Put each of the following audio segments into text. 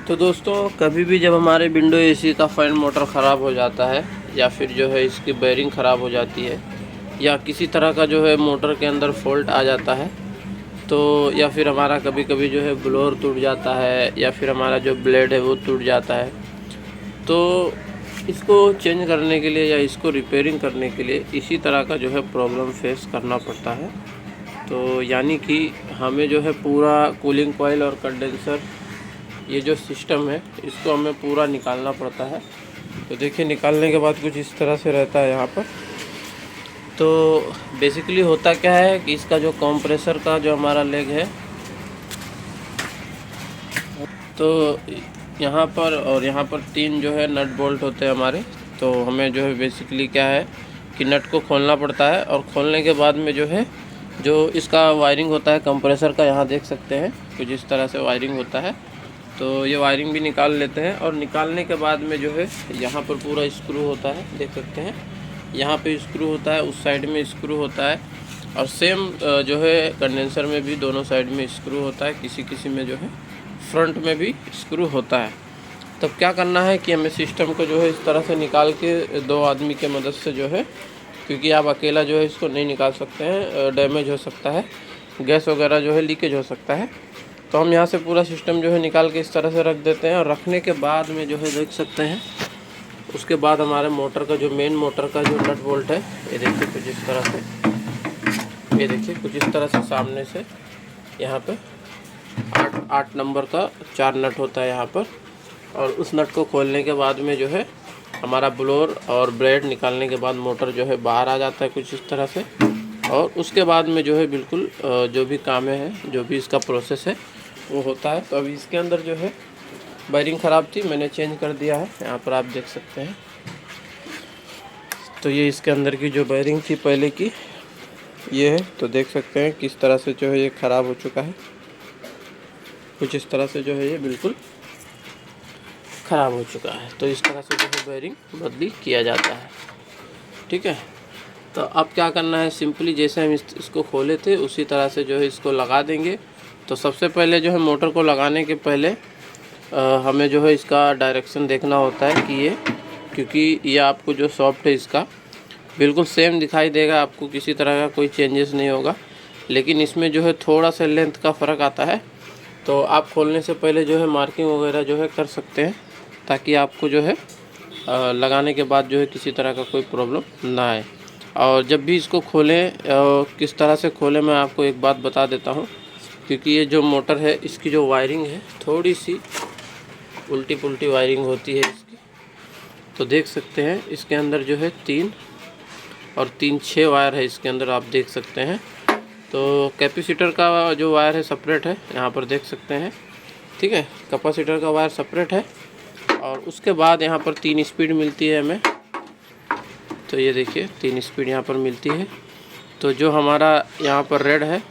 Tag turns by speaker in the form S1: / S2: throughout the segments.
S1: तो दोस्तों कभी भी जब हमारे विंडो एसी का फैन मोटर ख़राब हो जाता है या फिर जो है इसकी बेयरिंग ख़राब हो जाती है या किसी तरह का जो है मोटर के अंदर फॉल्ट आ जाता है, तो या फिर हमारा कभी कभी जो है ब्लोअर टूट जाता है या फिर हमारा जो ब्लेड है वो टूट जाता है, तो इसको चेंज करने के लिए या इसको रिपेयरिंग करने के लिए इसी तरह का जो है प्रॉब्लम फेस करना पड़ता है। तो यानी कि हमें जो है पूरा कूलिंग कॉइल और कंडेंसर ये जो सिस्टम है इसको हमें पूरा निकालना पड़ता है। तो देखिए निकालने के बाद कुछ इस तरह से रहता है यहाँ पर। तो बेसिकली होता क्या है कि इसका जो कंप्रेसर का जो हमारा लेग है, तो यहाँ पर और यहाँ पर 3 जो है नट बोल्ट होते हैं हमारे। तो हमें जो है बेसिकली क्या है कि नट को खोलना पड़ता है और खोलने के बाद में जो है जो इसका वायरिंग होता है कंप्रेसर का, यहाँ देख सकते हैं कुछ इस तरह से वायरिंग होता है। तो ये वायरिंग भी निकाल लेते हैं और निकालने के बाद में जो है यहाँ पर पूरा स्क्रू होता है, देख सकते हैं यहाँ पे स्क्रू होता है, उस साइड में स्क्रू होता है और सेम जो है कंडेंसर में भी दोनों साइड में स्क्रू होता है, किसी किसी में जो है फ्रंट में भी स्क्रू होता है। तब क्या करना है कि हमें सिस्टम को जो है इस तरह से निकाल के 2 आदमी के मदद से जो है, क्योंकि आप अकेला जो है इसको नहीं निकाल सकते हैं, डैमेज हो सकता है, गैस वगैरह जो है लीकेज हो सकता है। तो हम यहाँ से पूरा सिस्टम जो है निकाल के इस तरह से रख देते हैं और रखने के बाद में जो है देख सकते हैं उसके बाद हमारे मोटर का जो मेन मोटर का जो नट बोल्ट है, ये देखिए कुछ इस तरह से, ये देखिए कुछ इस तरह से सामने से यहाँ पे 8 नंबर का 4 नट होता है यहाँ पर। और उस नट को खोलने के बाद में जो है हमारा ब्लोअर और ब्लेड निकालने के बाद मोटर जो है बाहर आ जाता है कुछ इस तरह से। और उसके बाद में जो है बिल्कुल जो भी काम है, जो भी इसका प्रोसेस है वो होता है। तो अभी इसके अंदर जो है वायरिंग ख़राब थी, मैंने चेंज कर दिया है, यहाँ पर आप देख सकते हैं। तो ये इसके अंदर की जो वायरिंग थी पहले की ये है, तो देख सकते हैं किस तरह से जो है ये ख़राब हो चुका है, कुछ इस तरह से जो है ये बिल्कुल ख़राब हो चुका है। तो इस तरह से जो है वायरिंग बदली किया जाता है, ठीक है। तो अब क्या करना है, सिंपली जैसे हम इसको खोले थे उसी तरह से जो है इसको लगा देंगे। तो सबसे पहले जो है मोटर को लगाने के पहले हमें जो है इसका डायरेक्शन देखना होता है कि ये, क्योंकि ये आपको जो सॉफ्ट है इसका बिल्कुल सेम दिखाई देगा, आपको किसी तरह का कोई चेंजेस नहीं होगा, लेकिन इसमें जो है थोड़ा सा लेंथ का फ़र्क आता है। तो आप खोलने से पहले जो है मार्किंग वगैरह जो है कर सकते हैं, ताकि आपको जो है लगाने के बाद जो है किसी तरह का कोई प्रॉब्लम ना आए। और जब भी इसको खोलें, किस तरह से खोलें मैं आपको एक बात बता देता हूँ, क्योंकि ये जो मोटर है इसकी जो वायरिंग है थोड़ी सी उल्टी पुल्टी वायरिंग होती है इसकी। तो देख सकते हैं इसके अंदर जो है 3 और 3 6 वायर है इसके अंदर, आप देख सकते हैं। तो कैपेसिटर का जो वायर है सेपरेट है, यहाँ पर देख सकते हैं, ठीक है, कैपेसिटर का वायर सेपरेट है। और उसके बाद यहाँ पर 3 स्पीड मिलती है हमें। तो ये देखिए 3 स्पीड यहाँ पर मिलती है। तो जो हमारा यहाँ पर रेड है,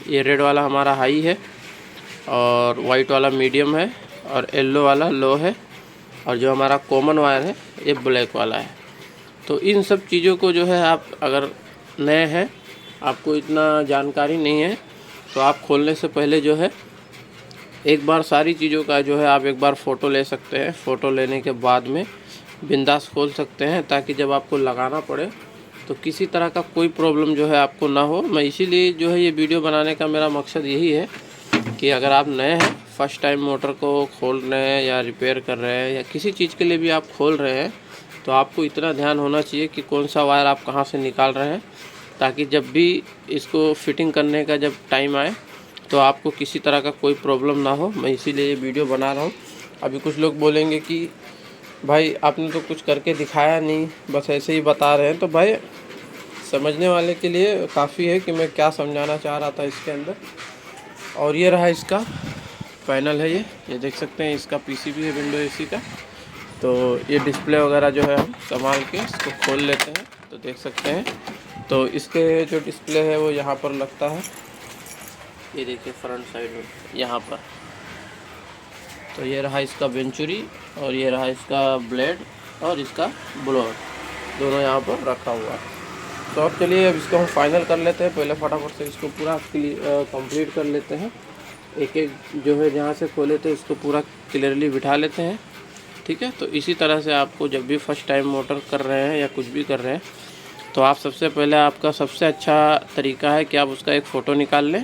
S1: ये रेड वाला हमारा हाई है और वाइट वाला मीडियम है और येलो वाला लो है, और जो हमारा कॉमन वायर है ये ब्लैक वाला है। तो इन सब चीज़ों को जो है आप अगर नए हैं, आपको इतना जानकारी नहीं है, तो आप खोलने से पहले जो है एक बार सारी चीज़ों का जो है आप एक बार फ़ोटो ले सकते हैं। फ़ोटो लेने के बाद में बिंदास खोल सकते हैं, ताकि जब आपको लगाना पड़े तो किसी तरह का कोई प्रॉब्लम जो है आपको ना हो। मैं इसीलिए जो है ये वीडियो बनाने का मेरा मकसद यही है कि अगर आप नए हैं, फर्स्ट टाइम मोटर को खोल रहे हैं या रिपेयर कर रहे हैं या किसी चीज़ के लिए भी आप खोल रहे हैं, तो आपको इतना ध्यान होना चाहिए कि कौन सा वायर आप कहाँ से निकाल रहे हैं, ताकि जब भी इसको फिटिंग करने का जब टाइम आए तो आपको किसी तरह का कोई प्रॉब्लम ना हो। मैं इसीलिए ये वीडियो बना रहा हूँ। अभी कुछ लोग बोलेंगे कि भाई आपने तो कुछ करके दिखाया नहीं, बस ऐसे ही बता रहे हैं। तो भाई समझने वाले के लिए काफ़ी है कि मैं क्या समझाना चाह रहा था इसके अंदर। और ये रहा इसका पैनल है, ये देख सकते हैं, इसका पीसीबी है विंडो एसी का। तो ये डिस्प्ले वगैरह जो है हम संभाल के इसको खोल लेते हैं, तो देख सकते हैं। तो इसके जो डिस्प्ले है वो यहाँ पर लगता है, ये देखिए फ्रंट साइड में यहाँ पर। तो ये रहा इसका वेंचुरी और ये रहा इसका ब्लेड और इसका ब्लोअर, दोनों यहाँ पर रखा हुआ है। तो अब चलिए अब इसको हम फाइनल कर लेते हैं। पहले फटाफट से इसको पूरा कंप्लीट कर लेते हैं। एक एक जो है जहाँ से खोले थे उसको पूरा क्लियरली बिठा लेते हैं। ठीक है, तो इसी तरह से आपको जब भी फर्स्ट टाइम मोटर कर रहे हैं या कुछ भी कर रहे हैं तो आप सबसे पहले आपका सबसे अच्छा तरीका है कि आप उसका एक फ़ोटो निकाल लें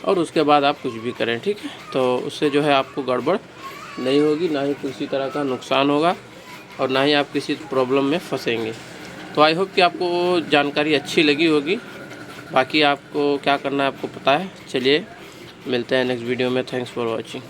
S1: और उसके बाद आप कुछ भी करें। ठीक है, तो उससे जो है आपको गड़बड़ नहीं होगी, ना ही किसी तरह का नुकसान होगा और ना ही आप किसी प्रॉब्लम में फंसेंगे। तो आई होप कि आपको जानकारी अच्छी लगी होगी। बाकी आपको क्या करना है आपको पता है। चलिए मिलते हैं नेक्स्ट वीडियो में। Thanks for watching.